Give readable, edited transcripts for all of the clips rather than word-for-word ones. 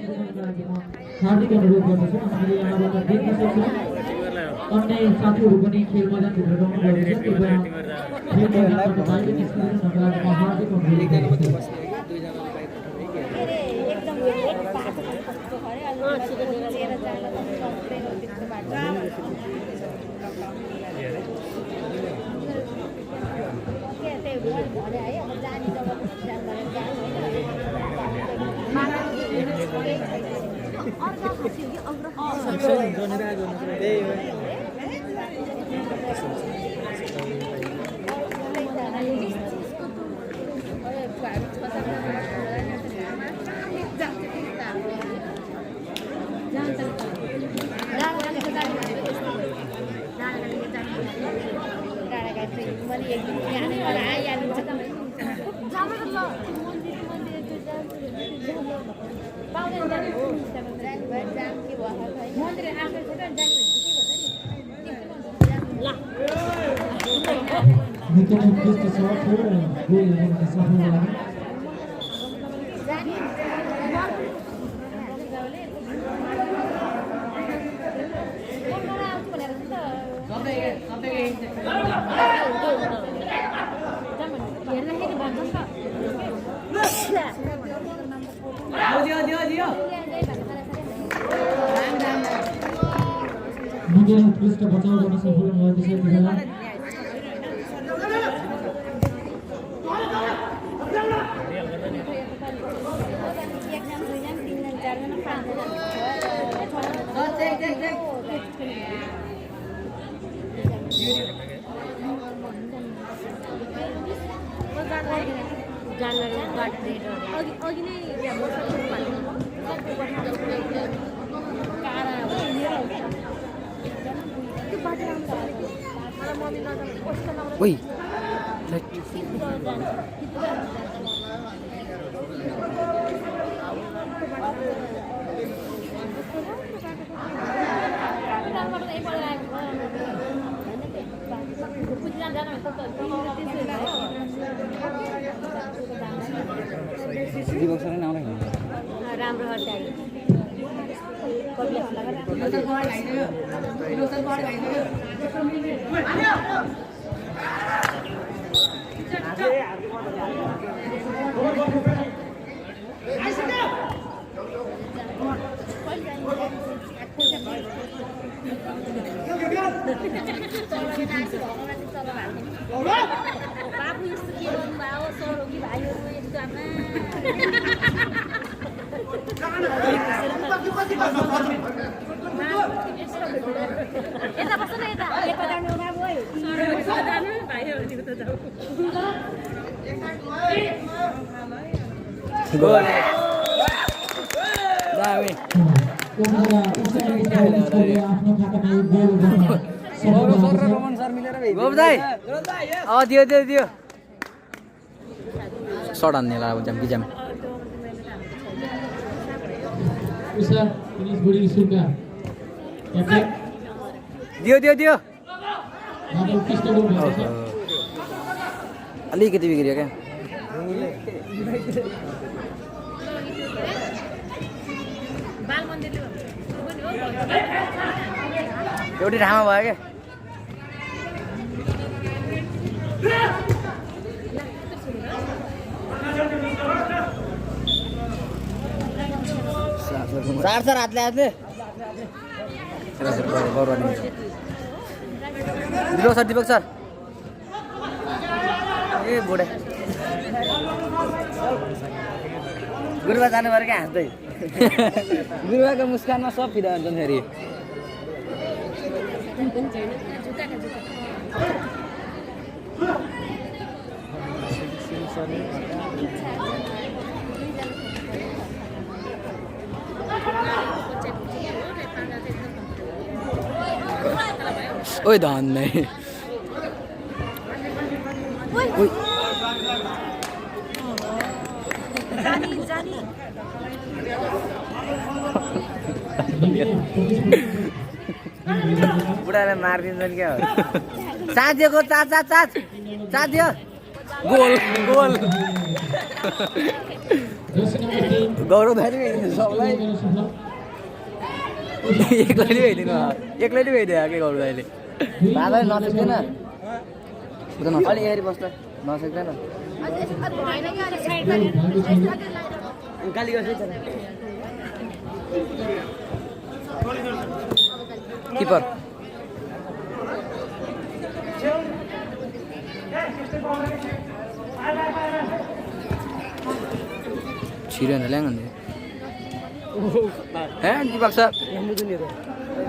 हार्दिक अनुरोध गर्दछु हामीले यहाँबाट देख्न सक्छौँ अन्य साथीहरू पनि खेल मैदानभित्र रमाउनु गर्दैछ कृपया खेल मैदानबाट बाहिर निस्किनु नगर्दा हार्दिक अनुरोध गर्दछु निकै उत्कृष्ट शट हो र गोल लगाउन सफल भयो निकै उत्कृष्ट बचाउ गर्न सफल भयो त्यसैले Woi. राम्रो हटाई बाबु यस्तो के गर्नुभयो सरोगी भाइहरू यस्तो यता बस्छ न यता यता जानु बाबु Gol. Dami. दियो सट हान्ने ला जम्की जम दियो अलिकति बिग्रियो क्या एउटै ठाउँमा भयो क्या चार हातले दिलो सर दीपक सर ए बुढे गुरुबा जानु पर्यो क्या हाँस्दै गुरुबाको मुस्कानमा सब फिदा हुन्छन् फेरि ओए धान नहीं बुढाले मारिदिन्छन् क्या साथ दिएको साथ दियो गोल जर्सी नम्बर 3 गौरव दाइले हेरिदिनु सबलाई एक्लैले हेरिदिनु एक्लैले हेरिदियो के गौरव दाइले बाबाले नसक्दैन अलि हेरी बस्दा नसक्दैन गाली गर्छ किपर छिरेन ल्याङ्गन्थे ए दिपक सर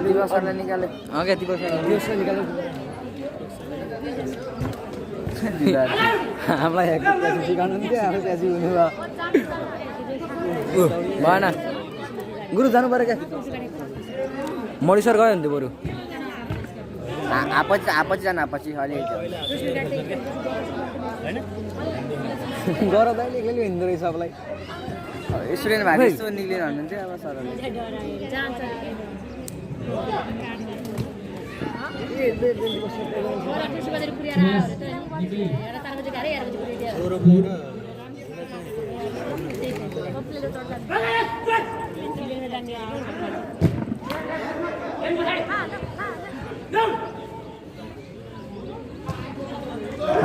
दिपक सरलाई निकाले क्या दिपक सर निकाले हामीलाई सिकाउनु हुन्थ्यो अब त्यहाँ हुनु भएन गुरु जानु पऱ्यो क्या मणि सर गयो भने बरु आपछि जानु आपछि अलि गौरव दाइले एक्लैले हिँड्दो रहेछ सबलाई स्टुडेन्ट भए यस्तो निक्लिएर भन्नुहुन्थ्यो अब सरले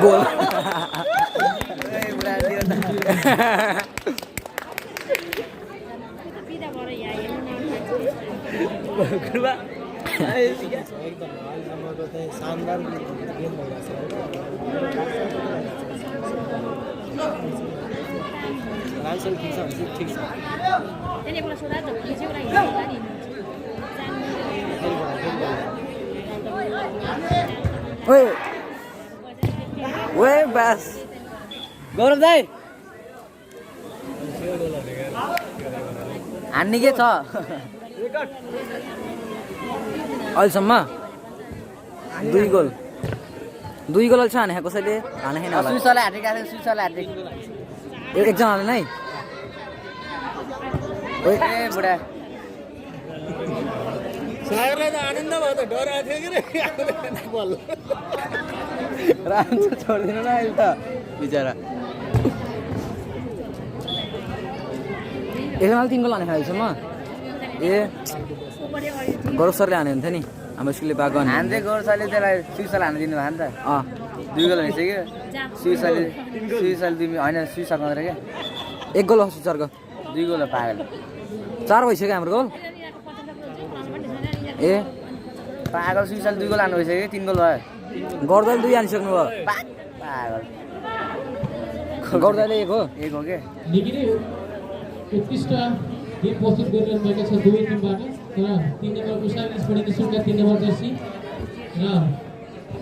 गोल शानदार गेम ठिक छ ओए बस गौरव दाइ हान्ने के छ अहिलेसम्म 2 गोल अल्छ हाने कसैले हाने छैन होला स्विसरलाई हाटेको एकजनाले नै ओए ए बुढा सागरलाई त आनन्द भयो त डर आएको थियो कि रे बल राम्रो छोड्दिनु न अहिले त बिचरा एकजनाले 3 गोल हाने खाइसम्म ए गौरव सरले हाने हुन्थ्यो नि हाम्रो स्कुलले पाएको हान्दै गौरव सरले त्यसलाई स्विसरलाई हान्नु दिनु भयो नि त 2 गोल भइसक्यो स्विसरले 2 होइन स्विसर मात्रै क्या 1 गोल हो स्विसरको 2 गोल हो पागल 4 भइसक्यो हाम्रो गोल ए पागल स्विसरले 2 गोल हान्नु भइसक्यो 3 गोल भयो गौरवले 2 हानिसक्नु भयो पागल गौरवले 1 हो के निकिने उत्कृष्ट टिम प्रस्तुत गरिरहनु भएको छ दुवै टिमबाट र 3 नम्बर उषा स्पोर्टिङ स्कुलका 3 नम्बर जर्सी र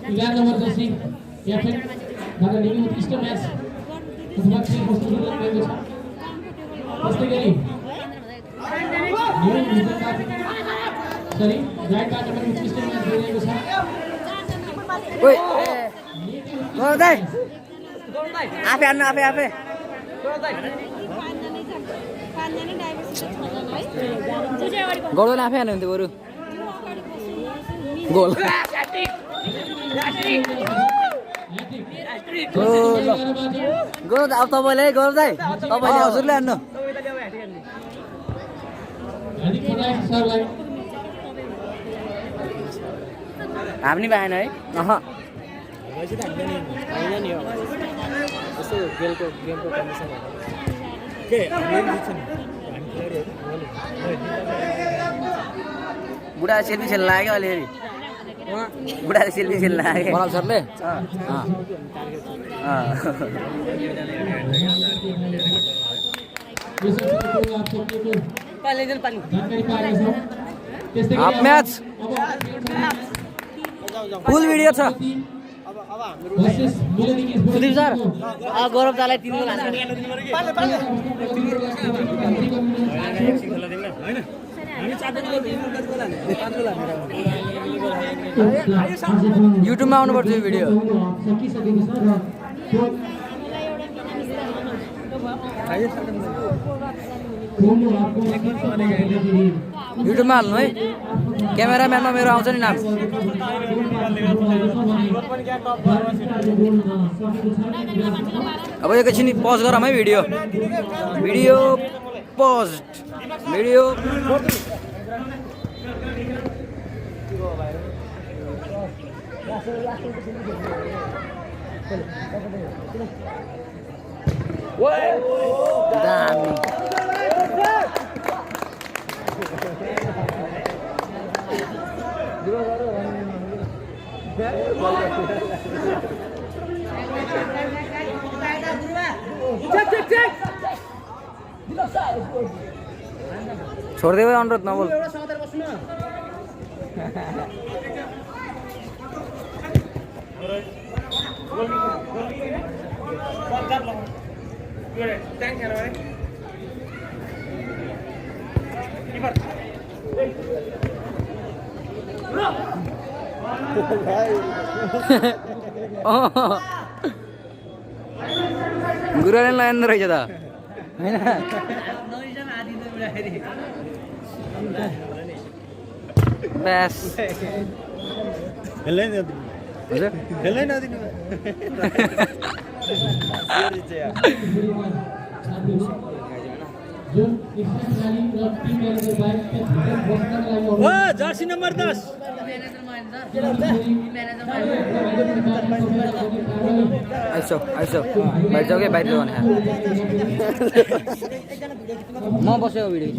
11 नम्बर जर्सी एफएन बाट निकै उत्कृष्ट म्याच अथवा खेल प्रस्तुत गरिरहनु भएको छ त्यस्तै गरी राइटबाट पनि उत्कृष्ट म्याच भइरहेको छ ओए गौरव दाइ आफै गौरवले आफै हान्नुहुन्थ्यो बरु गोल गौरव अब तपाईँले है गौरव दाइ तपाईँले हजुरले हान्नु हामी नि भएन है गेमको कन्डिसन बुढा सेल्फी खेल्न लाग्यो अलिअलि बुढाले सेल्फी खेल्न लाग्यो बराल सरले हाफ म्याच फुल भिडियो छ सुदीप सर गौरव दालाई 3 गोल युट्युबमा आउनुपर्छ यो भिडियो युट्युबमा हाल्नु है क्यामेराम्यानमा मेरो आउँछ नि नाम। अब एकैछिन पज गरौँ है भिडियो पज भिडियो दामी छोडिदेऊ अनुरोध नबोल गुरुले लाइन रहेछ त हैन बस हेल्लै नदिनु जर्सी नम्बर 10 आइसो बाहिर जाऊ के बाहिर जाऊ भने म बस्यो भिडियो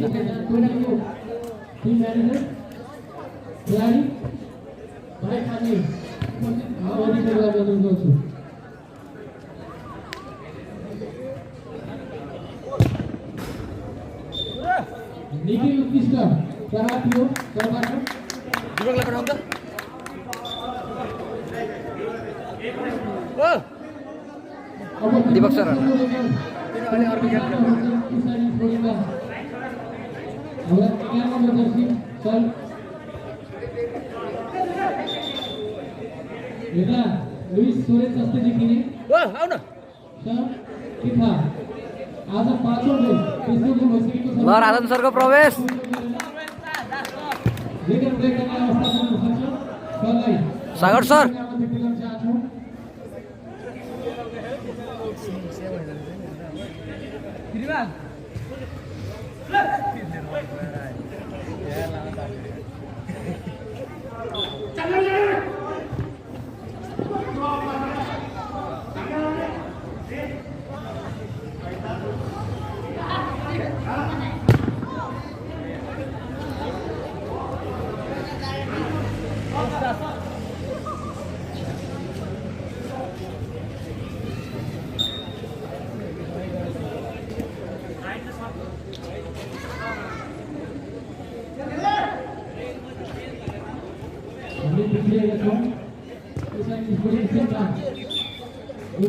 निखिल उत्कृष्ट प्रहार थियो तर्फबाट दिपकलाई पठाउँ त दिपक सर हेर्दा लुइस सोरेज जस्तै देखिने आउ न सर किफा आज पाँचौं गोल तेस्रो गोल भइसकेको छ ल राजन सरको प्रवेश लेकिन ब्रेक गर्ने अवस्था पनि सक्छ सरलाई सागर सर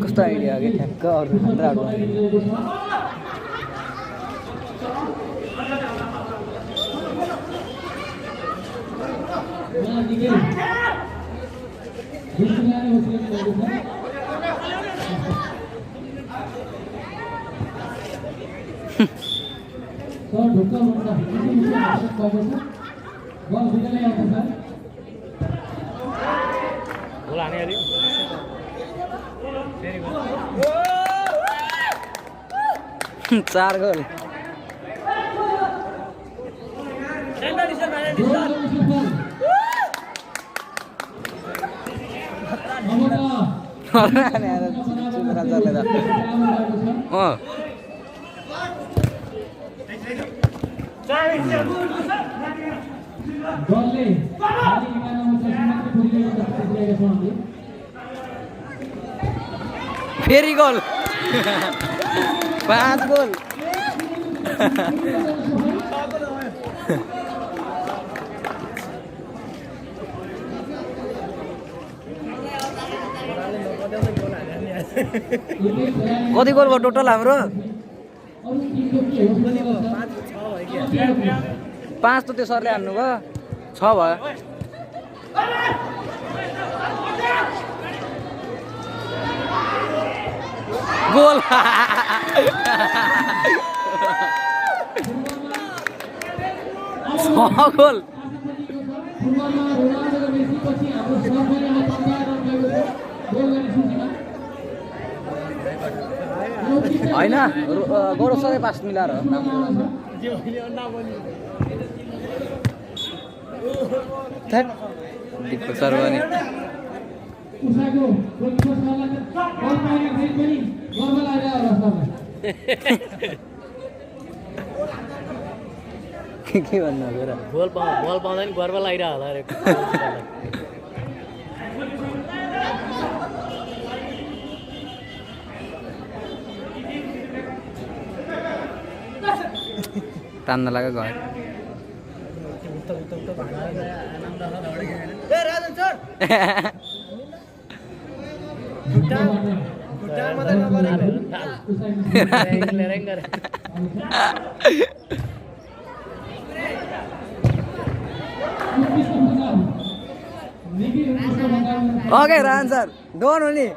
कस्तो आइडिया आयो ठ्याक्क अरू खतराहरू चार गोल फेरि गोल 5 गोल कति गोल भयो टोटल हाम्रो 5 त त्यो सरले हान्नु भयो 6 भयो गोल 6 गोल फुटबलमा रोनाल्डोको मेसीपछि हाम्रो सबैजना तन्दाएर गएको छ गोल गर्ने सूचीमा होइन गौरव सबै पास मिलाएर हो दिपक सर पनि उषाको गोलकिपर सरलाई बल पाउँदाखेरि पनि गर्व लागेको होला सरलाई के भन्नु अब र बल पाउँदा नि गर्व लागिरहेको होला अरे तान्न लाग्यो घर ओके रान सर डोन हो नि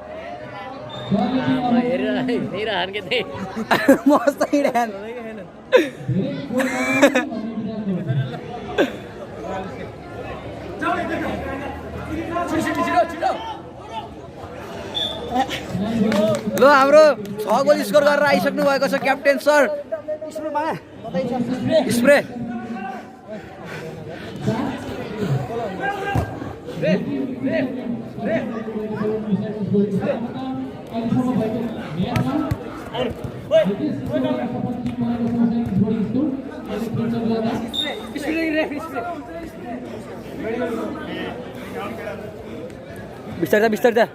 मस्त हिँड्यान ल हाम्रो 6 गोल स्कोर गरेर आइसक्नु भएको छ क्याप्टेन सर स्प्रे बिस्तार जा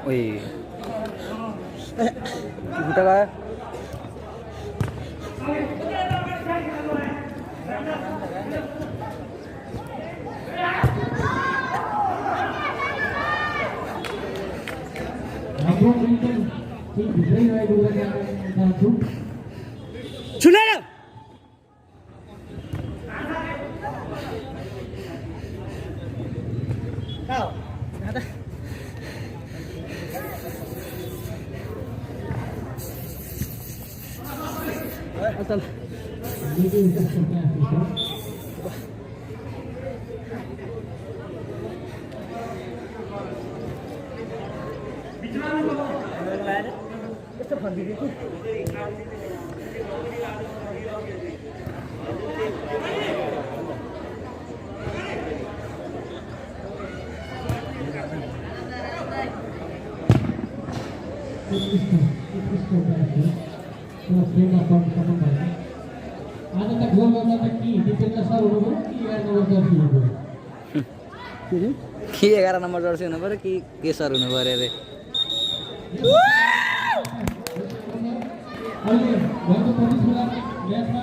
ओइ उता गयो छुलेर चल आज त गोल गर्न त कि डिफेन्डर सर हुनुभयो कि 11 नम्बर जर्सी हुनुभयो कि 11 नम्बर जर्सी हुनु पर्यो कि के सर हुनु पर्यो अरे अहिले भएको 25 म्याचमा